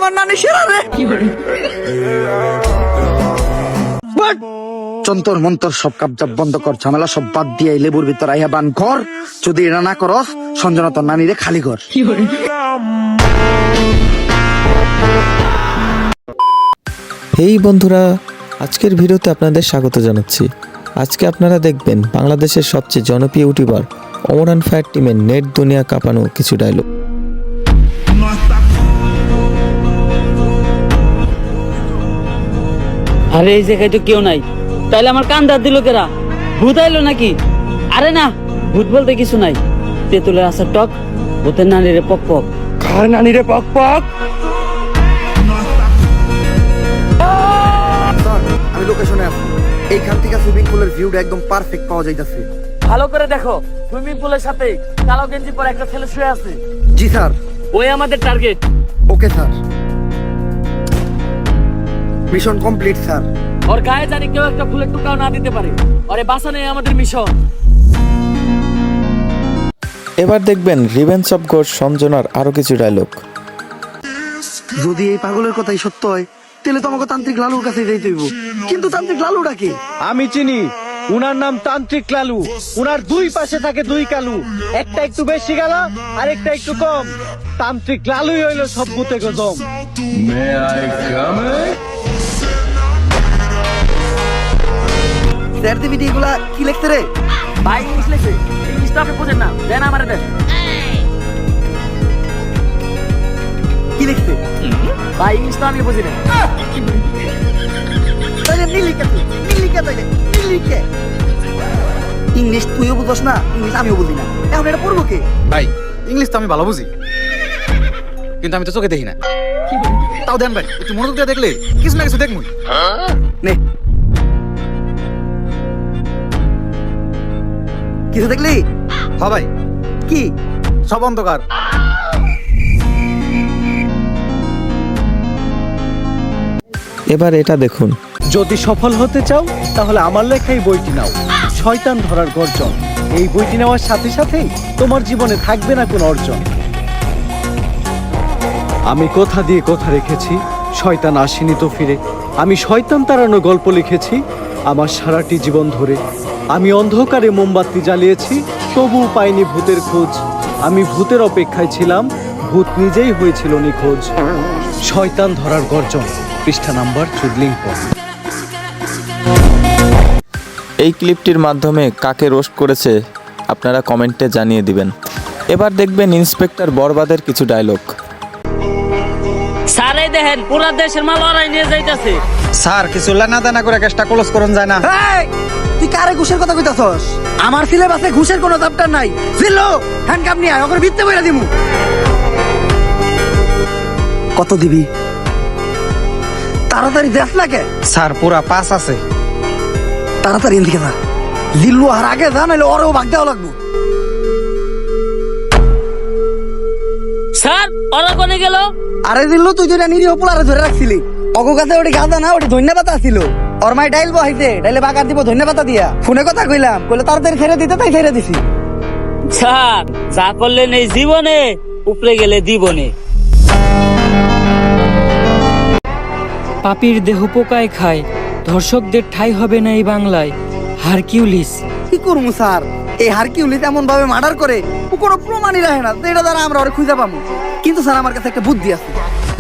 আমার নানি সেরা রে। চন্তর মন্তর সব কাবজাব বন্ধ কর, ঝামেলা সব বাদ দিয়ে লেবুর ভিতর আইয়া বান কর। যদি এটা না করস সঞ্জনা তোর নানিরে খালি কর। হেই বন্ধুরা, আজকের ভিডিওতে আপনাদের স্বাগত জানাচ্ছি। আজকে আপনারা দেখবেন বাংলাদেশের সবচেয়ে জনপ্রিয় ইউটিউবার ওমরান ফায়ার টিমের নেট দুনিয়া কাঁপানো কিছু ডায়লগ। আরে এই জায়গায় তো কেউ নাই, তাইলে আমার কান দাঁত দিল কেরা? ভূত আইলো নাকি? আরে না, ভূত বলতে কিছু নাই। তেঁতুলের আসার টক, ভূতের নানিরে পক পক। কার নানিরে পক পক? আমি লোকেশনে আছি, এইখান থেকে সুইমিং পুলের ভিউটা একদম পারফেক্ট পাওয়া যাইতাছে। ভালো করে দেখো, সুইমিং পুলের সাথে কালো গেঞ্জি পরে একটা ছেলে শুয়ে আছে। জি স্যার। ওই আমাদের target. Okay sir, mission complete sir. ওর গায়ে জানি কেউ একটা ফুলের টুকাও না দিতে পারে। ওরে বাঁচানোই আমাদের মিশন। এবার দেখবেন রিভেঞ্জ অফ গড সঞ্জনার আরো কিছু ডায়লগ। যদি এই পাগলের কথাই সত্য হয় তাহলে তো আমাকে তান্ত্রিক লালুর কাছে যাইতে হইব। কিন্তু তান্ত্রিক লালুটা কি? আমি চিনি, উনার নাম তান্ত্রিক লালু। উনার দুই পাশে থাকে দুই কালু, একটা একটু বেশি গেল আর একটা একটু কম। তান্ত্রিক লালুই হইল সব ভূতে গজম। স্যার দিবি এগুলা কি লিখতে রে? ভাই ইংলিশ লেখে, ইংলিশটা আপনি বুঝেন না, দেন আমারে দেন। কি লিখতে? ভাই ইংলিশটা আমি বুঝি না। তাইলে নীলিকা তুই, নীলিকা তাইলে নীলিকা। ইংলিশ তুইও বুঝছ না, ইংলিশ আমিও বুঝি না, এখন এটা পড়বো কে? ভাই ইংলিশ তো আমি ভালো বুঝি, কিন্তু আমি তো চোখে দেখি না। তাও দেন ভাই, একটু মনোযোগ দিয়ে দেখলে কিছু না কিছু দেখবো। নে কিছু দেখলি? হ্যাঁ ভাই, কি? সব অন্ধকার। এবার এটা দেখুন। যদি সফল হতে চাও তাহলে আমার লেখাই বইটি নাও, শয়তান ধরার গর্জন। এই বইটি নেওয়ার সাথে সাথেই তোমার জীবনে থাকবে না কোনো অর্জন। আমি কথা দিয়ে কথা রেখেছি, শয়তান আসেনি তো ফিরে। আমি শয়তান তাড়ানো গল্প লিখেছি আমার সারাটি জীবন ধরে। আমি অন্ধকারে মোমবাতি জ্বালিয়েছি, তবুও পাইনি ভূতের খোঁজ। আমি ভূতের অপেক্ষায় ছিলাম, ভূত নিজেই হয়েছিল নিখোঁজ। শয়তান ধরার গর্জন, পৃষ্ঠা নাম্বার চুদলিংপং। এই ক্লিপটির মাধ্যমে কাকে রোস্ট করেছে আপনারা কমেন্টে জানিয়ে দিবেন। এবার দেখবেন ইন্সপেক্টর বরবাদের কিছু ডায়লগ। স্যার এই দেখেন, পুরা দেশের মাল ওরাই নিয়ে যাইতাছে। স্যার কিছু লেনা দেনা করে কেসটা ক্লোজ করুন যায় না। এই, তুই কারে ঘুষের কথা কইতাছস? আমার সিলেবাসে ঘুষের কোনো চ্যাপ্টার নাই। জিল্লো হ্যান্ডকাপ নিয়ে আয়, ওকে ভিত্তে বইরা দিমু। কত দিবি? তাড়াতাড়ি দেখ লাগে। স্যার পুরা পাস আছে। তাড়াতাড়ি এদিকে যা, জিল্লু আর আগে যা, নাহলে ওরেও ভাগ দেওয়া লাগবো। স্যার ওরা কোনে গেল? আরে জিল্লু, তুই তো নিরীহ পোলারে ধরে রাখছিলি। অগো কাছে ওটি গাঁদা না, ওটি ধন্যবাদ ছিল। ওর মাই ডাইল বহাইছে, ডাইলে বাগার দিব ধন্যবাদ দিয়া। ফোনে কথা কইলাম, কইলে তাড়াতাড়ি ছেড়ে দিতে, তাই ছেড়ে দিছি। স্যার যা করলেন এই জীবনে, উপরে গেলে দিবনে। পাপির দেহ পোকায় খায়, ধর্ষকদের ঠাঁই হবে না এই বাংলায়। হারকিউলিস। কি করবো স্যার? এই হারকিউলিস এমন ভাবে মার্ডার করে, ও কোনো প্রমাণই রাখে না, যেটা দ্বারা আমরা ওরে খুঁজে পাবো। কিন্তু স্যার আমার কাছে একটা বুদ্ধি আছে,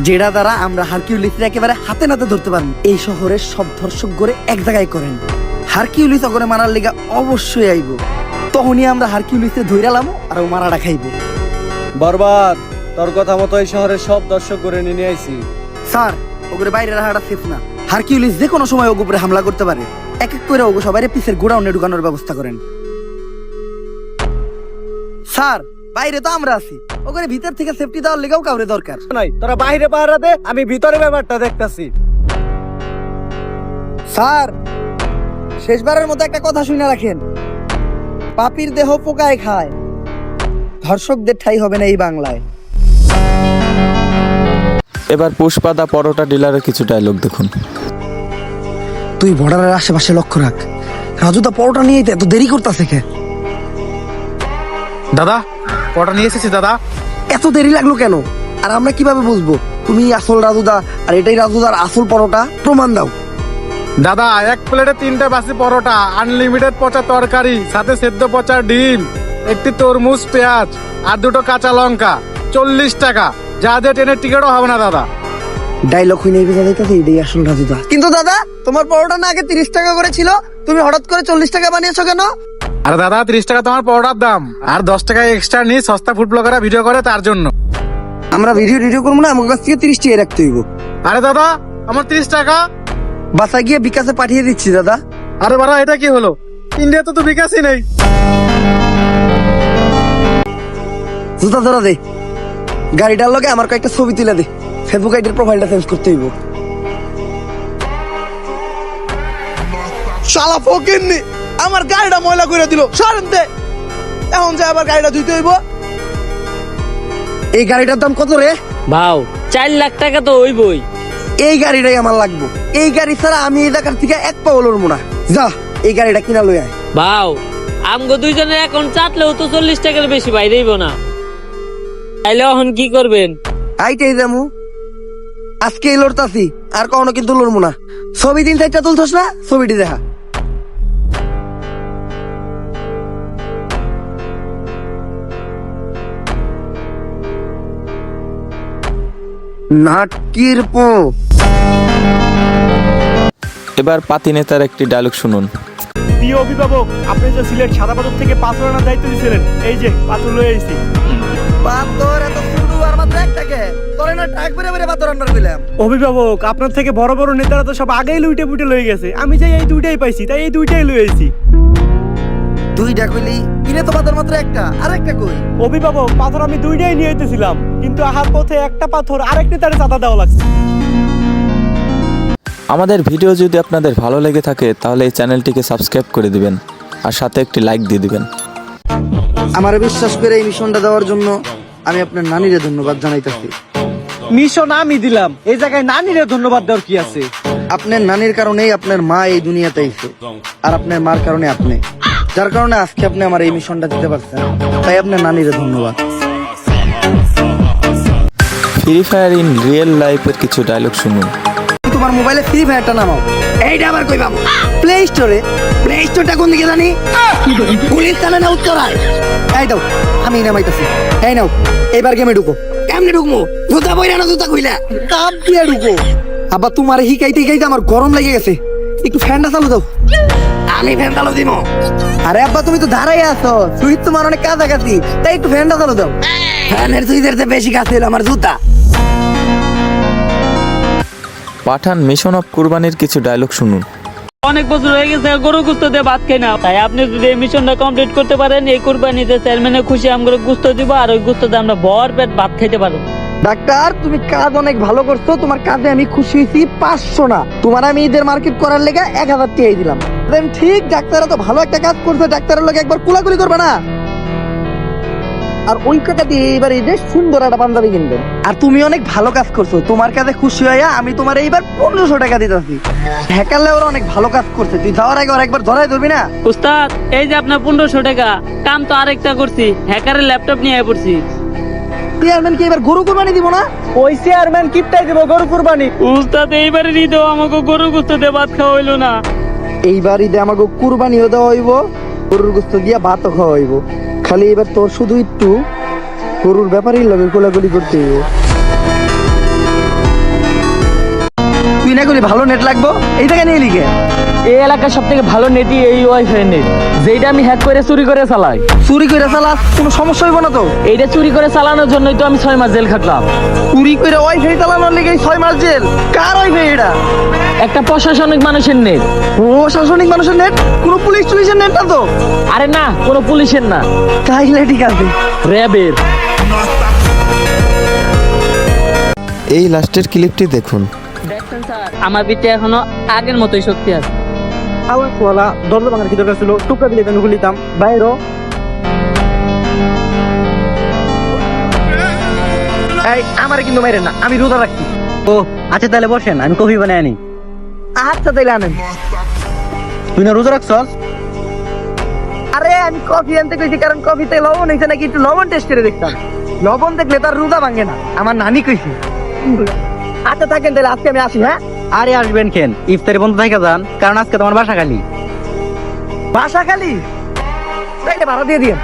যেটা দ্বারা আমরা হারকিউলিসের একেবারে হাতে নাতে ধরতে পারবো। এই শহরের সব ধর্ষক করে এক জায়গায় করেন, হারকিউলিস ওরে মারার লেগা অবশ্যই আইব। তখনই আমরা হারকিউলিসে ধইরালাম আর ও মারাটা খাইব। বরবাদ, তোর কথা মতো এই শহরের সব দর্শক করে নিয়ে আইছি। স্যার ওগুলো বাইরে রাখাটা সেফ না। হারকিউলিস যে কোনো সময় ওগুলো উপরে হামলা করতে পারে। এক এক করে ওগো সবাই পিসের গোডাউনে ঢুকানোর ব্যবস্থা করেন। স্যার বাইরে তো আমরা আছি, ওখানে ভিতর থেকে সেফটি দেওয়ার লেগেও কাউরে দরকার নাই, তোরা বাইরে পাহারা দে, আমি ভিতরে ব্যাপারটা দেখতাছি। স্যার শেষবারের মতো একটা কথা শুনে রাখেন, পাপির দেহ পোকায় খায়, ধর্ষকদের ঠাঁই হবে না এই বাংলায়। এবার পুষ্পাদা পরোটা ডিলারের কিছু ডায়লগ দেখুন। তুই বর্ডারের আশেপাশে লক্ষ্য রাখ, রাজুদা পরোটা নিয়ে এত দেরি করতেছে কে? দাদা পটা নিয়ে এসেছি দাদা। এত দেরি লাগলো কেন? আর আমরা কিভাবে বুঝবো তুমি আসল রাজুদা আর এটাই রাজুদার আসল পরোটা, প্রমাণ দাও। দাদা এক প্লেটে 3টে বাসি পরোটা, আনলিমিটেড পচা তরকারি, সাথে সেদ্ধ পচা ডিম, একটি তরমুজ, পেঁয়াজ আর 2টো কাঁচা লঙ্কা, 40 টাকা। যা দিয়ে ট্রেনের টিকিটও হবে না দাদা। ডায়লগ হয়ে নেই বেজা যাইতেছে, এটাই আসল রাজুদা। কিন্তু দাদা তোমার পরোটা না আগে 30 টাকা করে ছিল, তুমি হঠাৎ করে 40 টাকা বানিয়েছো কেন? আরে দাদা 30 টাকা তোমার পরোটার দাম, আর 10 টাকা এক্সট্রা নিয়ে সস্তা ফুড ব্লগাররা ভিডিও করে তার জন্য। আমরা ভিডিও করবো না, আমার কাছ থেকে 30 টাকা রাখতে হইব। আরে দাদা আমার 30 টাকা। বাসা গিয়ে বিকাশে পাঠিয়ে দিচ্ছি দাদা। আরে বাড়া এটা কি হলো, ইন্ডিয়াতে তো বিকাশই নেই। জুতা ধরা দে, গাড়িটার লগে আমার কয়েকটা ছবি তুলে দে, ফেসবুক আইডির প্রোফাইলটা চেঞ্জ করতে হইব। শালা ফকিন্নি আমার গাড়িটা ময়লা করে দিল, সরেন দে। এখন যে আবার গাড়িটা ধুইতে হইব। এই গাড়িটার দাম কত রে? ভাও 4 লাখ টাকা তো হইবই। এই গাড়িটাই আমার লাগবে, এই গাড়ি ছাড়া আমি এই জায়গার থেকে এক পাও লড়বো না। যা এই গাড়িটা কিনা লই আয়। ভাও আমগো দুইজনের অ্যাকাউন্ট চাটলেও তো 40 টাকার বেশি বাইরেইব না। তাইলে এখন কি করবেন? আইটাই দামু, আজকে এই লড়তাছি, আর কখনো কিন্তু লড়বো না। ছবি 3-4টা তুলছস না, ছবিটি দেখা। নাটকির পো। এবার পাতি নেতার একটি ডায়লগ শুনুন। প্রিয় অভিভাবক, আপনি যে সিলেট সাদা পাথর থেকে পাথর আনার দায়িত্ব দিয়েছিলেন, এই যে পাথর লয়ে এসেছি। পাথর এত শুরু আর মাত্র একটাকে তোরে না টাক বেরে বেরে পাথর আনবার দিলাম। অভিভাবক, আপনার থেকে বড় বড় নেতারা তো সব আগেই লুইটে পুটে লয়ে গেছে, আমি যে এই দুইটাই পাইছি, তাই এই দুইটাই লয়ে এসেছি। দুইটা কইলি কিনে তো পাথর মাত্র একটা, আর একটা কই? অভিভাবক, পাথর আমি দুইটাই নিয়ে যেতেছিলাম, কিন্তু আহার পথে একটা পাথর আরেক নেতারে চাঁদা দেওয়া লাগছে। আমাদের ভিডিও যদি আপনাদের ভালো লেগে থাকে তাহলে এই চ্যানেলটিকে সাবস্ক্রাইব করে দিবেন আর সাথে একটি লাইক দিয়ে দিবেন। আমার বিশ্বাস করে এই মিশনটা দেওয়ার জন্য আমি আপনার নানিরে ধন্যবাদ জানাইতেছি। মিশন আমি দিলাম, এই জায়গায় নানিরে ধন্যবাদ দেওয়ার কি আছে? আপনার নানির কারণেই আপনার মা এই দুনিয়াতে আইছে, আর আপনার মার কারণে আপনি, যার কারণে আজকে আপনি আমার এই মিশনটা দিতে পারছেন, তাই আপনার নানিরে ধন্যবাদ। ফ্রি ফায়ার ইন রিয়েল লাইফের কিছু ডায়লগ শুনুন। তোমার মোবাইলে ফ্রি ফায়ারটা নামাও। এইটা আবার কই পাবো? প্লে স্টোরে। প্লে স্টোরটা কোন দিকে জানি? পুলিশ থানা না উত্তরায়? এই দাও, আমি নামাইতাছি। এই নাও, এবার গেমে ঢুকো। কেমনে ঢুকমু? জুতা বইরা না জুতা কইলা? কাপ দিয়ে ঢুকো। আবার তোমার হিকাইতে হিকাইতে আমার গরম লেগে গেছে, একটু ফ্যানটা চালু দাও। আমি ফ্যান চালু দিব। আরে আব্বা তুমি তো দাঁড়াই আছো, সুইচ তোমার অনেক কাছাকাছি, তাই একটু ফ্যানটা চালু দাও। ফ্যানের সুইচের চেয়ে বেশি কাছে হলো আমার জুতা। পাঠান মিশন অফ কুরবানির কিছু ডায়লগ শুনুন। অনেক বছর হয়ে গেছে গরু গুস্ত দিয়ে ভাত খাই না, তাই আপনি যদি এই মিশনটা কমপ্লিট করতে পারেন, এই কুরবানিতে চেয়ারম্যানের খুশি আমগুলো গুস্ত দিব, আর ওই গুস্ততে আমরা ভর পেট ভাত খাইতে পারবো। ডাক্তার তুমি কাজ অনেক ভালো করছো, তোমার কাজে আমি খুশি হয়েছি 500 না, তোমার আমি ঈদের মার্কেট করার লেগে 1000 টাকাই দিলাম। ঠিক, ডাক্তাররা তো ভালো একটা কাজ করছে, ডাক্তারের লোক একবার কুলাকুলি করবে না। আর ওই টাকা দিয়ে এবার এই যে সুন্দর একটা পাঞ্জাবি কিনবেন। আর তুমি অনেক ভালো কাজ করছো, তোমার কাজে খুশি হইয়া আমি তোমার এইবার 1500 টাকা দিতেছি। হ্যাকারলে ওরা অনেক ভালো কাজ করছে, তুই যাওয়ার আগে আরেকবার ধরাই ধরবি না? উস্তাদ, এই যে আপনার 1500 টাকা, কাম তো আরেকটা করছি, হ্যাকারের ল্যাপটপ নিয়ে আয় পড়ছি। চেয়ারম্যান কি এবার গরু কুরবানি দিব না? ওই চেয়ারম্যান কিপটাই দিব গরু কুরবানি। উস্তাদ, এইবারে ঈদেও আমাকে গরু গুস্ত দিয়ে ভাত খাওয়া হইলো না। এইবার ঈদে আমাকে কুরবানিও দেওয়া হইব, গরুর গোস্ত দিয়া ভাতও খাওয়া হইব। খালি এবার তোর শুধু একটু গরুর ব্যাপারেই লগে কোলাগুলি করতে হইব। তুই না করলি ভালো নেট লাগবো, এই টাকা নিয়ে লিখে। এই এলাকার সব থেকে ভালো নেটই এই ওয়াইফাই নেট, যেটা আমি হ্যাক করে চুরি করে চালাই। চুরি করে চালাস, কোনো সমস্যা হইব না তো? এইটা চুরি করে চালানোর জন্যই তো আমি 6 মাস জেল খাটলাম। চুরি করে ওয়াইফাই চালানোর লেগে 6 মাস জেল? কার ওয়াইফাই এটা? একটা প্রশাসনিক মানুষের নেট। প্রশাসনিক মানুষের নেট? কোনো পুলিশ টুলিশের নেট না তো? আরে না, কোনো পুলিশের না, তাইলে ঠিক আছে। র্যাবের। এই লাস্টের ক্লিপটি দেখুন। দেখছেন স্যার, আমার পিঠে এখনো আগের মতোই শক্তি আছে। আবার কোলা দরজা ভাঙার কি দরকার ছিল? টুকরা দিলে কেন খুলিতাম? বাইরো। এই আমারে কিন্তু মাইরেন না, আমি রোজা রাখছি। ও আচ্ছা, তাহলে বসেন, আমি কফি বানাই আনি। আচ্ছা তাইলে আনেন। তুই না রোজা রাখছস? আরে আমি কফি আনতে কইছি কারণ কফিতে লবণ হইছে নাকি একটু লবণ টেস্ট করে দেখতাম। লবণ দেখলে তার রোজা ভাঙে না, আমার নানি কইছে। আচ্ছা থাকেন তাহলে আজকে আমি আসি, হ্যাঁ? আরে আসবেন কেন, ইফতারি বন্ধ থেকে যান, কারণ আজকে তোমার বাসা খালি। বাসা খালি? তাইলে ভাড়া দিয়ে দিন।